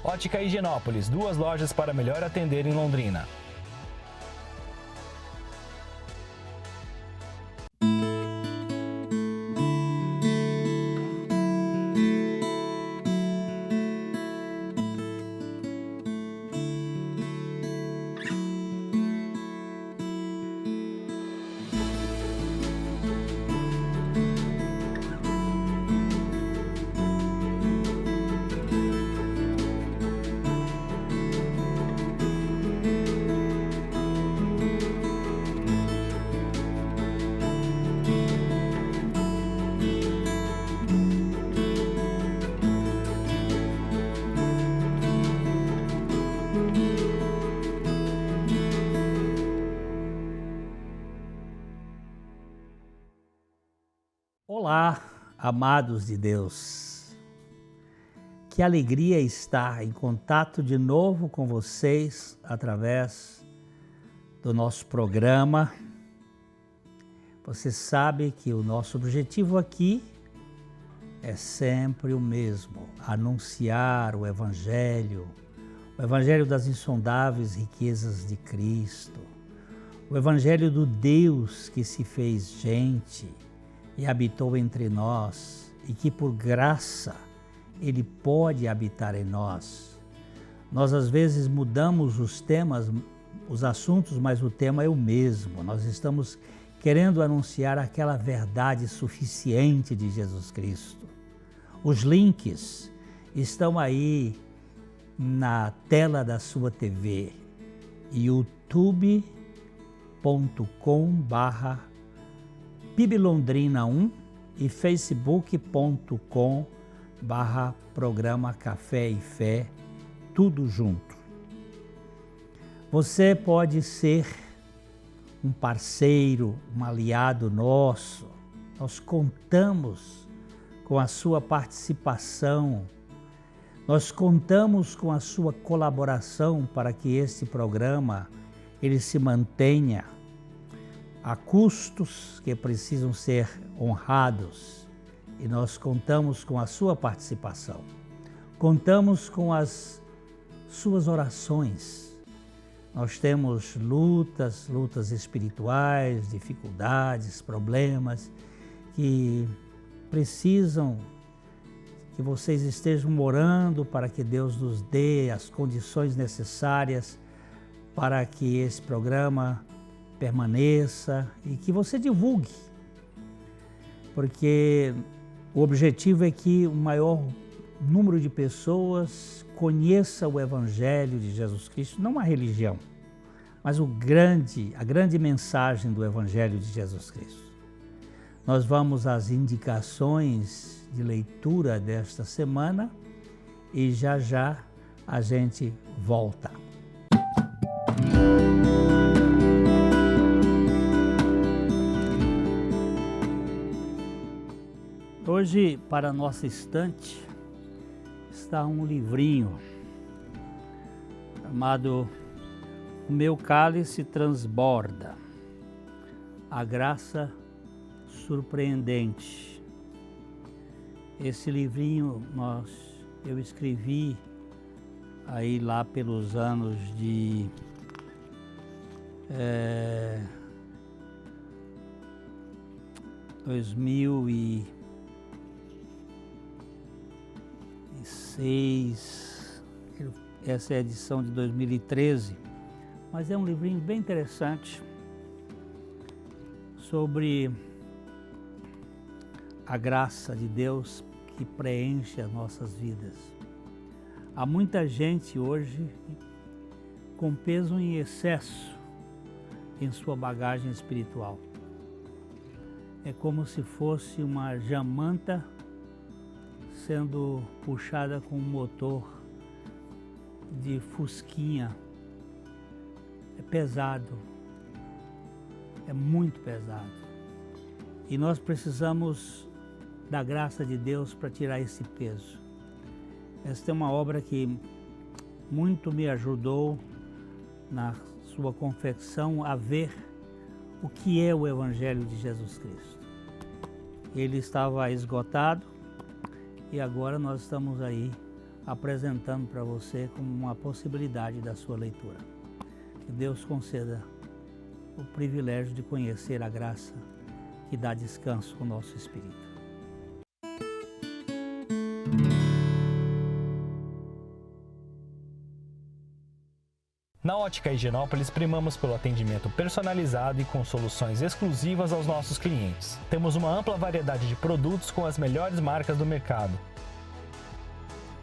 Ótica Higienópolis, 2 lojas para melhor atender em Londrina. Olá, amados de Deus. Que alegria estar em contato de novo com vocês através do nosso programa. Você sabe que o nosso objetivo aqui é sempre o mesmo: anunciar o Evangelho das insondáveis riquezas de Cristo, o Evangelho do Deus que se fez gente e habitou entre nós, e que por graça Ele pode habitar em nós. Nós às vezes mudamos os temas, os assuntos, mas o tema é o mesmo. Nós estamos querendo anunciar aquela verdade suficiente de Jesus Cristo. Os links estão aí na tela da sua TV, youtube.com/PIBLondrina1 e facebook.com/programa Café e Fé, tudo junto. Você pode ser um parceiro, um aliado nosso. Nós contamos com a sua participação, nós contamos com a sua colaboração para que este programa ele se mantenha. Há custos que precisam ser honrados e nós contamos com a sua participação. Contamos com as suas orações. Nós temos lutas espirituais, dificuldades, problemas que precisam que vocês estejam orando para que Deus nos dê as condições necessárias para que esse programa permaneça e que você divulgue, porque o objetivo é que o maior número de pessoas conheça o Evangelho de Jesus Cristo, não a religião, mas a grande mensagem do Evangelho de Jesus Cristo. Nós vamos às indicações de leitura desta semana e já já a gente volta. Hoje, para a nossa estante, está um livrinho chamado O Meu Cálice Transborda, a Graça Surpreendente. Esse livrinho eu escrevi aí lá pelos anos de 2006, essa é a edição de 2013, mas é um livrinho bem interessante sobre a graça de Deus que preenche as nossas vidas. Há muita gente hoje com peso em excesso em sua bagagem espiritual. É como se fosse uma jamanta sendo puxada com um motor de fusquinha. É pesado, é muito pesado. E nós precisamos da graça de Deus para tirar esse peso. Esta é uma obra que muito me ajudou na sua confecção a ver o que é o Evangelho de Jesus Cristo. Ele estava esgotado e agora nós estamos aí apresentando para você como uma possibilidade da sua leitura. Que Deus conceda o privilégio de conhecer a graça que dá descanso ao nosso espírito. Na Ótica Higienópolis, primamos pelo atendimento personalizado e com soluções exclusivas aos nossos clientes. Temos uma ampla variedade de produtos com as melhores marcas do mercado,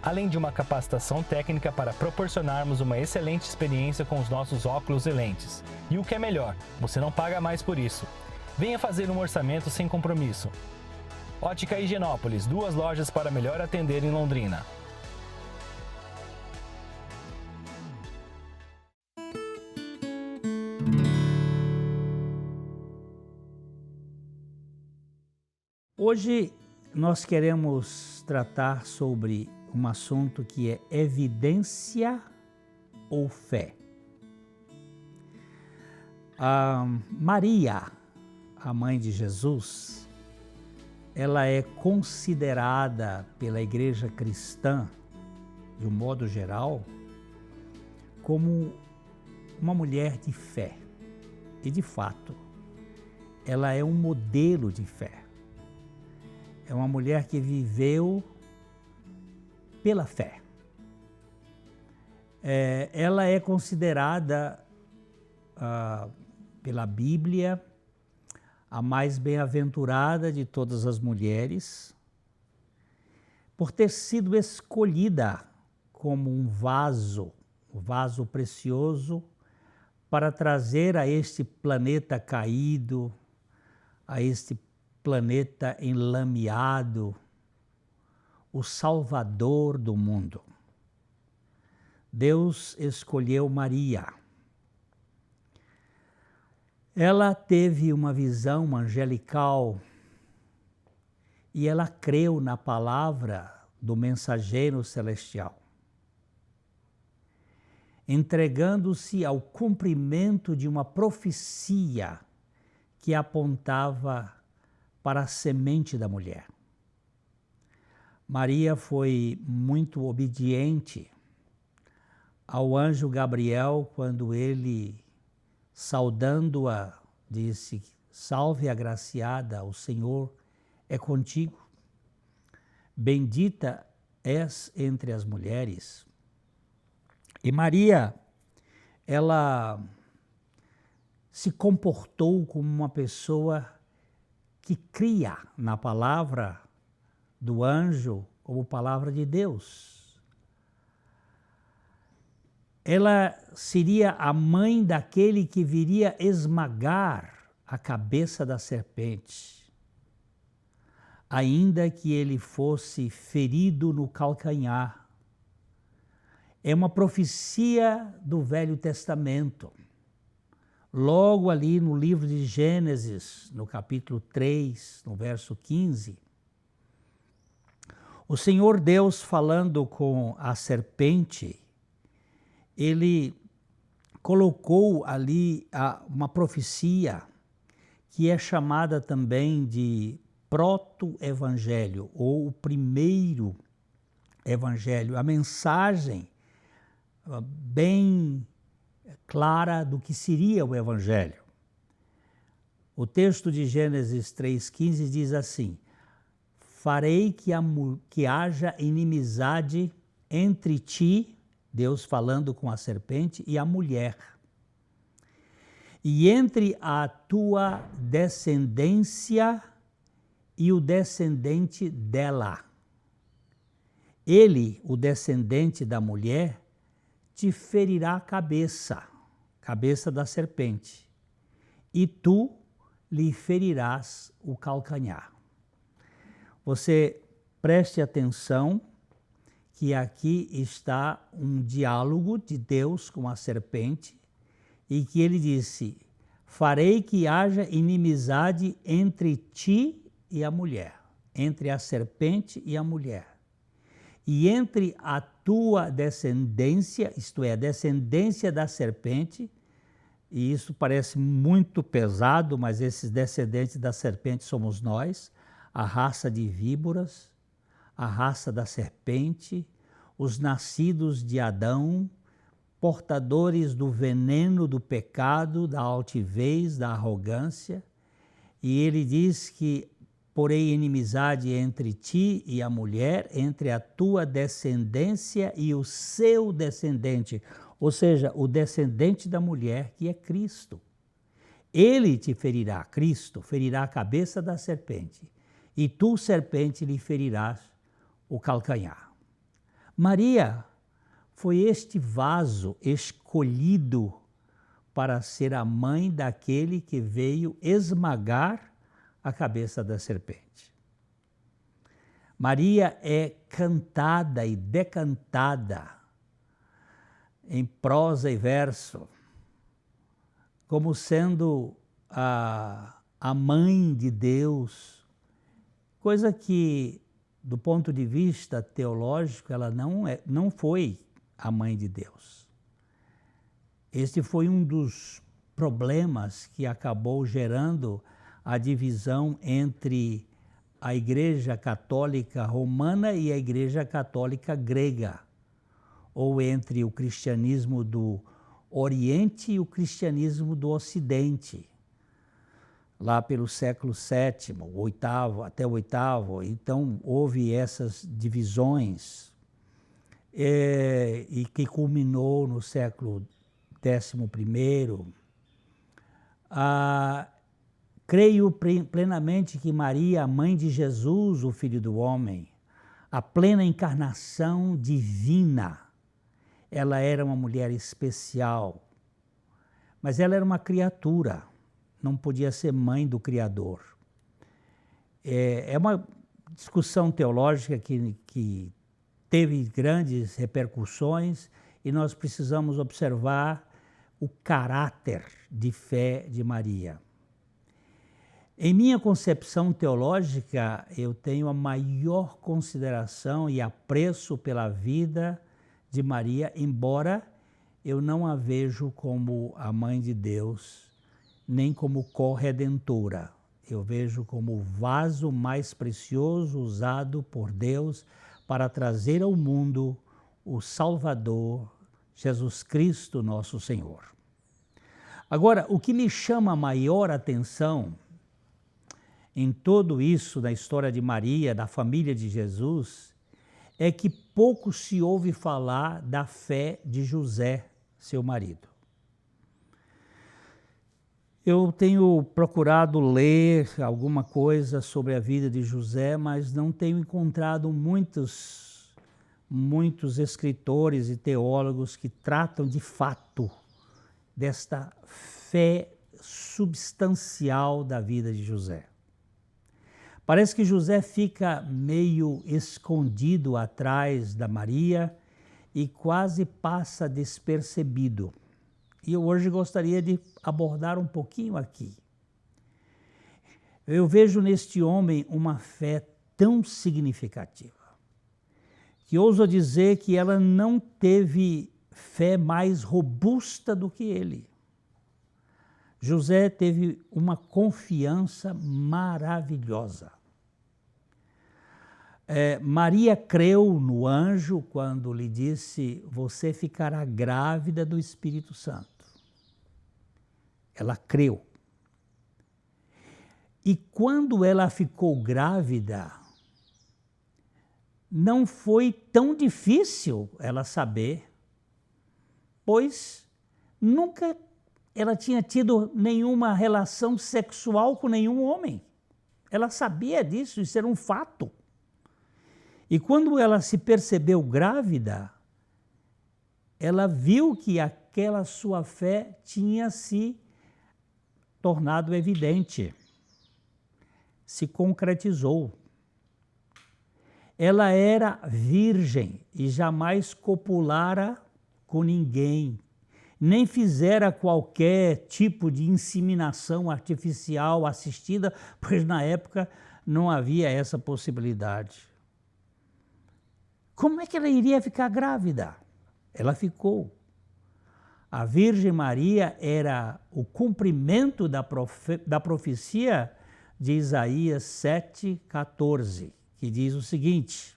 além de uma capacitação técnica para proporcionarmos uma excelente experiência com os nossos óculos e lentes. E o que é melhor, você não paga mais por isso. Venha fazer um orçamento sem compromisso. Ótica Higienópolis, 2 lojas para melhor atender em Londrina. Hoje nós queremos tratar sobre um assunto que é evidência ou fé. Maria, a mãe de Jesus, ela é considerada pela igreja cristã, de um modo geral, como uma mulher de fé. E de fato, ela é um modelo de fé. É uma mulher que viveu pela fé. Ela é considerada pela Bíblia a mais bem-aventurada de todas as mulheres, por ter sido escolhida como um vaso precioso para trazer a este planeta caído, a este planeta enlameado, o Salvador do mundo. Deus escolheu Maria. Ela teve uma visão angelical e ela creu na palavra do mensageiro celestial, entregando-se ao cumprimento de uma profecia que apontava para a semente da mulher. Maria foi muito obediente ao anjo Gabriel quando ele, saudando-a, disse: "Salve, agraciada, o Senhor é contigo. Bendita és entre as mulheres." E Maria, ela se comportou como uma pessoa que cria na palavra do anjo como palavra de Deus. Ela seria a mãe daquele que viria esmagar a cabeça da serpente, ainda que ele fosse ferido no calcanhar. É uma profecia do Velho Testamento. Logo ali no livro de Gênesis, no capítulo 3, no verso 15, o Senhor Deus, falando com a serpente, ele colocou ali uma profecia que é chamada também de proto-evangelho, ou o primeiro evangelho, a mensagem bem clara do que seria o evangelho. O texto de Gênesis 3,15 diz assim: "Farei que haja inimizade entre ti," Deus falando com a serpente, "e a mulher, e entre a tua descendência e o descendente dela. Ele, o descendente da mulher, te ferirá a cabeça da serpente, e tu lhe ferirás o calcanhar." Você preste atenção que aqui está um diálogo de Deus com a serpente, e que ele disse: "Farei que haja inimizade entre ti e a mulher", entre a serpente e a mulher, "e entre a tua descendência", isto é, a descendência da serpente, e isso parece muito pesado, mas esses descendentes da serpente somos nós, a raça de víboras, a raça da serpente, os nascidos de Adão, portadores do veneno do pecado, da altivez, da arrogância. E ele diz que porém inimizade entre ti e a mulher, entre a tua descendência e o seu descendente, ou seja, o descendente da mulher, que é Cristo. Ele te ferirá, Cristo ferirá a cabeça da serpente, e tu, serpente, lhe ferirás o calcanhar. Maria foi este vaso escolhido para ser a mãe daquele que veio esmagar a cabeça da serpente. Maria é cantada e decantada em prosa e verso como sendo a mãe de Deus, coisa que, do ponto de vista teológico, ela não foi a mãe de Deus. Este foi um dos problemas que acabou gerando a divisão entre a Igreja Católica Romana e a Igreja Católica Grega, ou entre o cristianismo do Oriente e o cristianismo do Ocidente. Lá pelo século VII, até o VIII, então houve essas divisões, e que culminou no século XI. Creio plenamente que Maria, a mãe de Jesus, o Filho do Homem, a plena encarnação divina, ela era uma mulher especial, mas ela era uma criatura, não podia ser mãe do Criador. É uma discussão teológica que teve grandes repercussões e nós precisamos observar o caráter de fé de Maria. Em minha concepção teológica, eu tenho a maior consideração e apreço pela vida de Maria, embora eu não a vejo como a mãe de Deus, nem como corredentora. Eu vejo como o vaso mais precioso usado por Deus para trazer ao mundo o Salvador, Jesus Cristo, nosso Senhor. Agora, o que me chama a maior atenção em tudo isso, na história de Maria, da família de Jesus, é que pouco se ouve falar da fé de José, seu marido. Eu tenho procurado ler alguma coisa sobre a vida de José, mas não tenho encontrado muitos escritores e teólogos que tratam de fato desta fé substancial da vida de José. Parece que José fica meio escondido atrás da Maria e quase passa despercebido. E eu hoje gostaria de abordar um pouquinho aqui. Eu vejo neste homem uma fé tão significativa, que ouso dizer que ela não teve fé mais robusta do que ele. José teve uma confiança maravilhosa. Maria creu no anjo quando lhe disse: você ficará grávida do Espírito Santo. Ela creu. E quando ela ficou grávida, não foi tão difícil ela saber, pois nunca ela tinha tido nenhuma relação sexual com nenhum homem. Ela sabia disso, isso era um fato. E quando ela se percebeu grávida, ela viu que aquela sua fé tinha se tornado evidente, se concretizou. Ela era virgem e jamais copulara com ninguém, nem fizera qualquer tipo de inseminação artificial assistida, pois na época não havia essa possibilidade. Como é que ela iria ficar grávida? Ela ficou. A Virgem Maria era o cumprimento da profecia de Isaías 7,14, que diz o seguinte: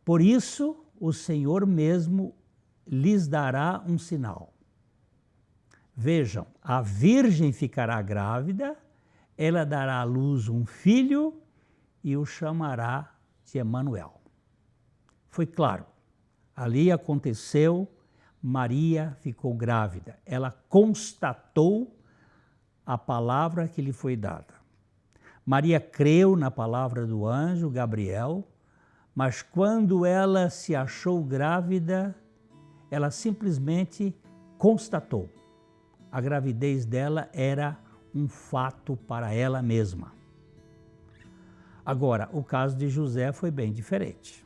Por isso, o Senhor mesmo lhes dará um sinal. Vejam, a virgem ficará grávida, ela dará à luz um filho e o chamará de Emanuel. Foi claro, ali aconteceu, Maria ficou grávida. Ela constatou a palavra que lhe foi dada. Maria creu na palavra do anjo Gabriel, mas quando ela se achou grávida, ela simplesmente constatou. A gravidez dela era um fato para ela mesma. Agora, o caso de José foi bem diferente.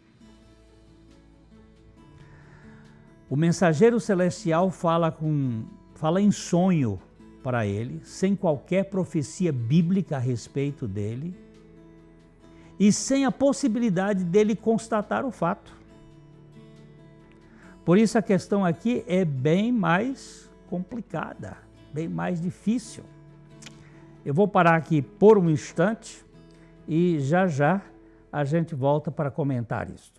O mensageiro celestial fala em sonho para ele, sem qualquer profecia bíblica a respeito dele e sem a possibilidade dele constatar o fato. Por isso a questão aqui é bem mais complicada, bem mais difícil. Eu vou parar aqui por um instante e já já a gente volta para comentar isso.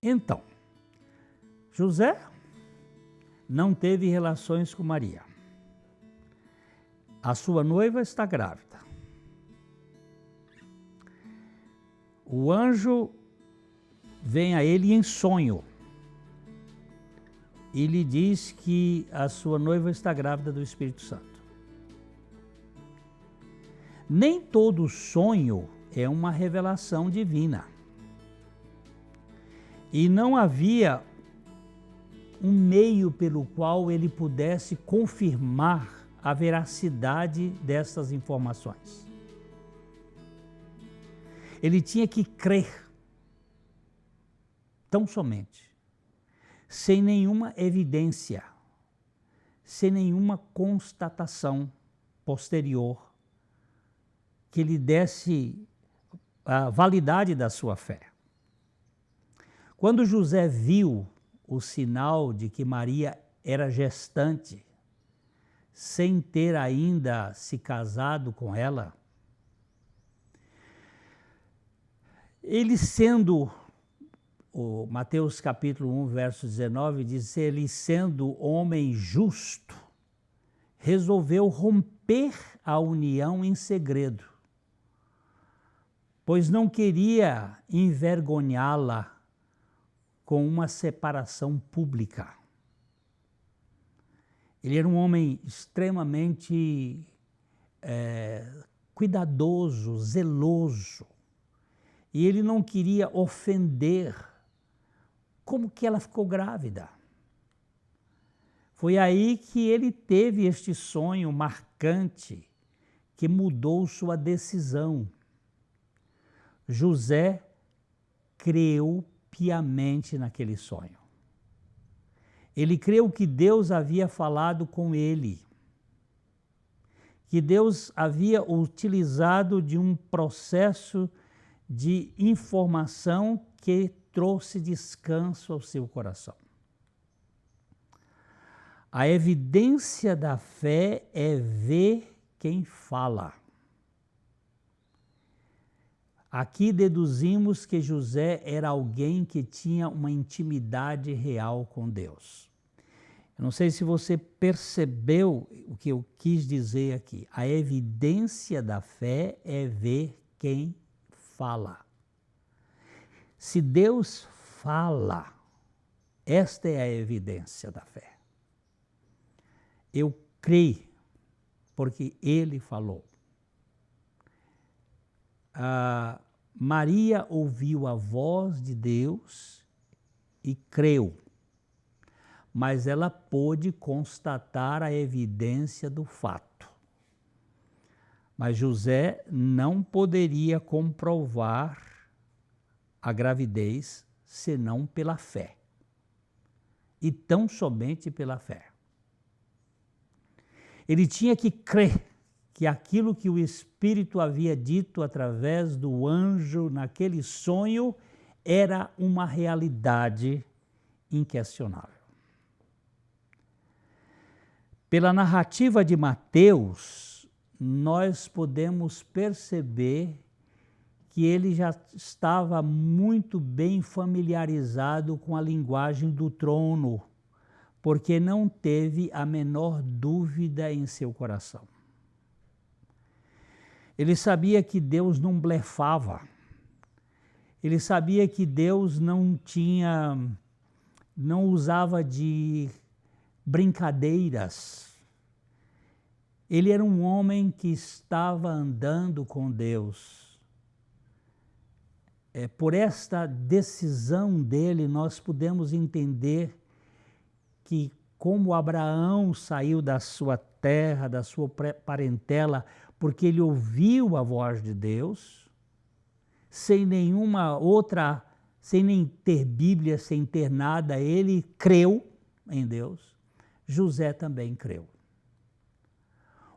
Então, José não teve relações com Maria. A sua noiva está grávida. O anjo vem a ele em sonho e lhe diz que a sua noiva está grávida do Espírito Santo. Nem todo sonho é uma revelação divina. E não havia um meio pelo qual ele pudesse confirmar a veracidade dessas informações. Ele tinha que crer, tão somente, sem nenhuma evidência, sem nenhuma constatação posterior que lhe desse a validade da sua fé. Quando José viu o sinal de que Maria era gestante, sem ter ainda se casado com ela, ele sendo, o Mateus capítulo 1, verso 19, diz, ele sendo homem justo, resolveu romper a união em segredo, pois não queria envergonhá-la com uma separação pública. Ele era um homem extremamente cuidadoso, zeloso, e ele não queria ofender. Como que ela ficou grávida? Foi aí que ele teve este sonho marcante que mudou sua decisão. José creu piamente naquele sonho. Ele creu que Deus havia falado com ele, que Deus havia utilizado de um processo de informação que trouxe descanso ao seu coração. A evidência da fé é ver quem fala. Aqui deduzimos que José era alguém que tinha uma intimidade real com Deus. Eu não sei se você percebeu o que eu quis dizer aqui. A evidência da fé é ver quem fala. Se Deus fala, esta é a evidência da fé. Eu creio porque Ele falou. Maria ouviu a voz de Deus e creu, mas ela pôde constatar a evidência do fato. Mas José não poderia comprovar a gravidez senão pela fé, e tão somente pela fé. Ele tinha que crer que aquilo que o Espírito havia dito através do anjo naquele sonho era uma realidade inquestionável. Pela narrativa de Mateus, nós podemos perceber que ele já estava muito bem familiarizado com a linguagem do trono, porque não teve a menor dúvida em seu coração. Ele sabia que Deus não blefava. Ele sabia que Deus não usava de brincadeiras. Ele era um homem que estava andando com Deus. Por esta decisão dele, nós podemos entender que como Abraão saiu da sua terra, da sua parentela, porque ele ouviu a voz de Deus, sem nenhuma outra, sem nem ter Bíblia, sem ter nada, ele creu em Deus. José também creu.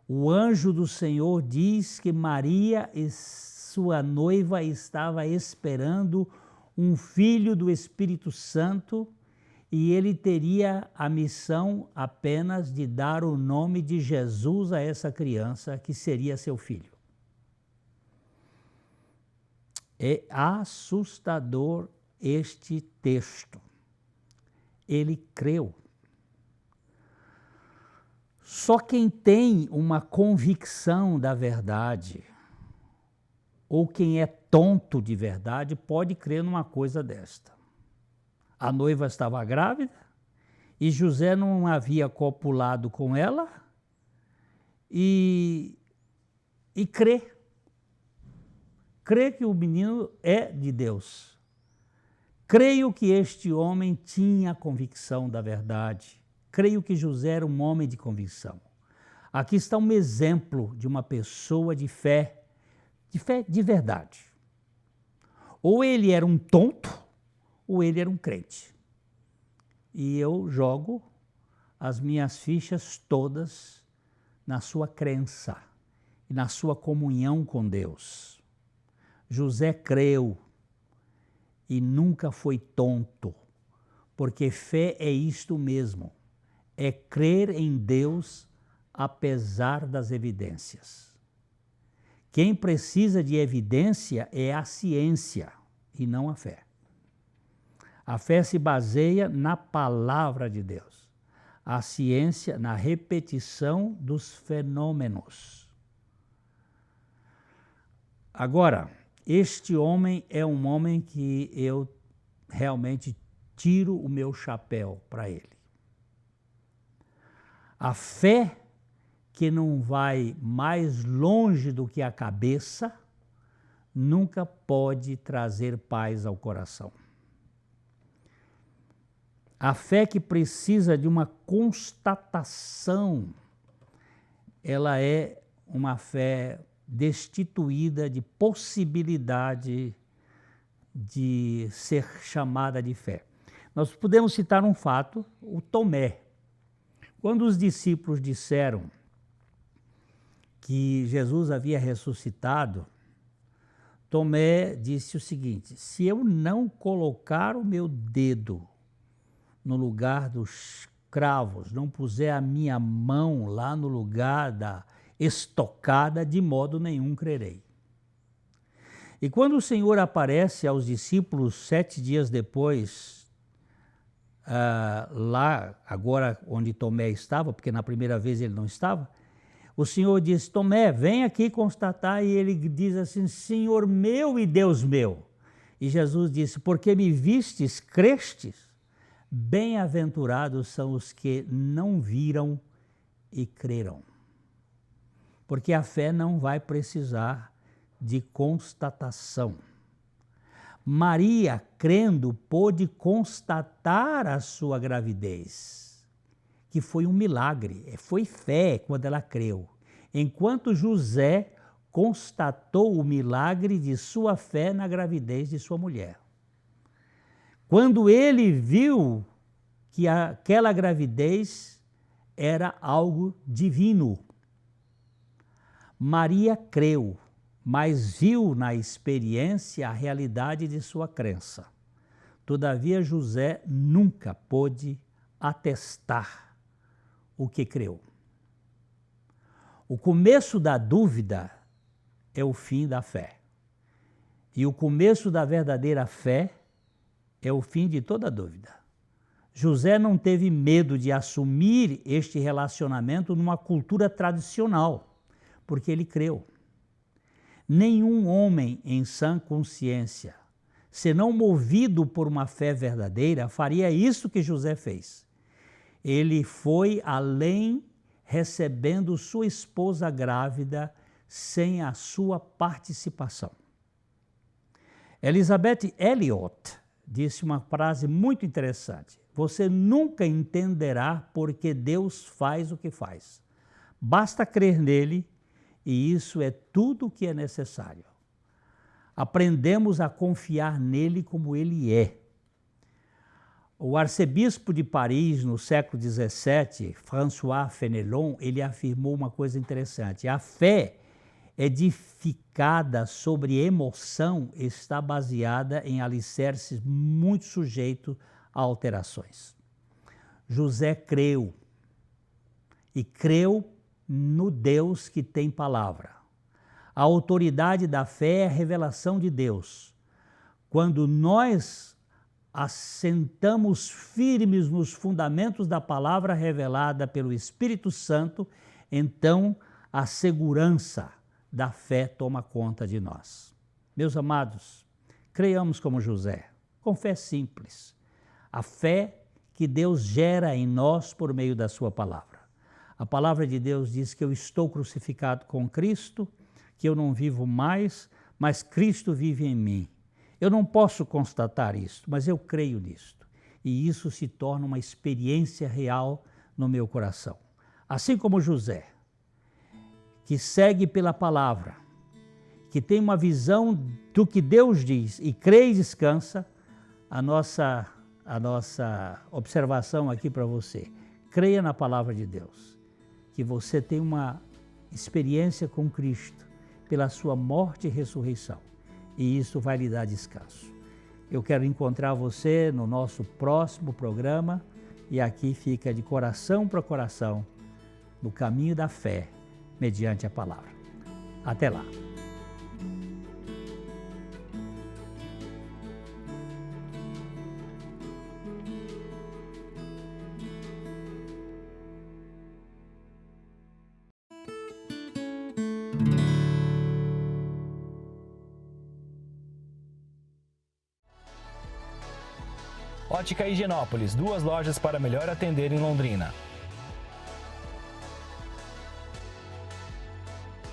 O anjo do Senhor diz que Maria, sua noiva, estava esperando um filho do Espírito Santo e ele teria a missão apenas de dar o nome de Jesus a essa criança, que seria seu filho. É assustador este texto. Ele creu. Só quem tem uma convicção da verdade, ou quem é tonto de verdade, pode crer numa coisa desta. A noiva estava grávida e José não havia copulado com ela e crê. Crê que o menino é de Deus. Creio que este homem tinha convicção da verdade. Creio que José era um homem de convicção. Aqui está um exemplo de uma pessoa de fé de verdade. Ou ele era um tonto, ou ele era um crente. E eu jogo as minhas fichas todas na sua crença e na sua comunhão com Deus. José creu e nunca foi tonto, porque fé é isto mesmo, é crer em Deus apesar das evidências. Quem precisa de evidência é a ciência e não a fé. A fé se baseia na palavra de Deus. A ciência na repetição dos fenômenos. Agora, este homem é um homem que eu realmente tiro o meu chapéu para ele. A fé que não vai mais longe do que a cabeça nunca pode trazer paz ao coração. A fé que precisa de uma constatação, ela é uma fé destituída de possibilidade de ser chamada de fé. Nós podemos citar um fato, o Tomé. Quando os discípulos disseram que Jesus havia ressuscitado, Tomé disse o seguinte: se eu não colocar o meu dedo no lugar dos cravos, não puser a minha mão lá no lugar da estocada, de modo nenhum crerei. E quando o Senhor aparece aos discípulos 7 dias depois, lá agora onde Tomé estava, porque na primeira vez ele não estava, o Senhor diz: Tomé, vem aqui constatar, e ele diz assim: Senhor meu e Deus meu. E Jesus disse: porque me vistes, crestes? Bem-aventurados são os que não viram e creram. Porque a fé não vai precisar de constatação. Maria, crendo, pôde constatar a sua gravidez, que foi um milagre, foi fé quando ela creu. Enquanto José constatou o milagre de sua fé na gravidez de sua mulher. Quando ele viu que aquela gravidez era algo divino, Maria creu, mas viu na experiência a realidade de sua crença. Todavia, José nunca pôde atestar o que creu. O começo da dúvida é o fim da fé. E o começo da verdadeira fé é o fim de toda dúvida. José não teve medo de assumir este relacionamento numa cultura tradicional, porque ele creu. Nenhum homem em sã consciência, senão movido por uma fé verdadeira, faria isso que José fez. Ele foi além, recebendo sua esposa grávida sem a sua participação. Elizabeth Elliot disse uma frase muito interessante: você nunca entenderá por que Deus faz o que faz. Basta crer nele e isso é tudo o que é necessário. Aprendemos a confiar nele como ele é. O arcebispo de Paris, no século XVII, François Fenelon, ele afirmou uma coisa interessante: a fé edificada sobre emoção está baseada em alicerces muito sujeitos a alterações. José creu, e creu no Deus que tem palavra. A autoridade da fé é a revelação de Deus. Quando nós assentamos firmes nos fundamentos da palavra revelada pelo Espírito Santo, então a segurança da fé toma conta de nós. Meus amados, creiamos como José, com fé simples, a fé que Deus gera em nós por meio da sua palavra. A palavra de Deus diz que eu estou crucificado com Cristo, que eu não vivo mais, mas Cristo vive em mim. Eu não posso constatar isso, mas eu creio nisto. E isso se torna uma experiência real no meu coração. Assim como José, que segue pela palavra, que tem uma visão do que Deus diz e crê e descansa, a nossa observação aqui para você: creia na palavra de Deus, que você tem uma experiência com Cristo pela sua morte e ressurreição, e isso vai lhe dar descanso. Eu quero encontrar você no nosso próximo programa, e aqui fica de coração para coração, no caminho da fé, mediante a palavra. Até lá. Ótica Higienópolis, 2 lojas para melhor atender em Londrina.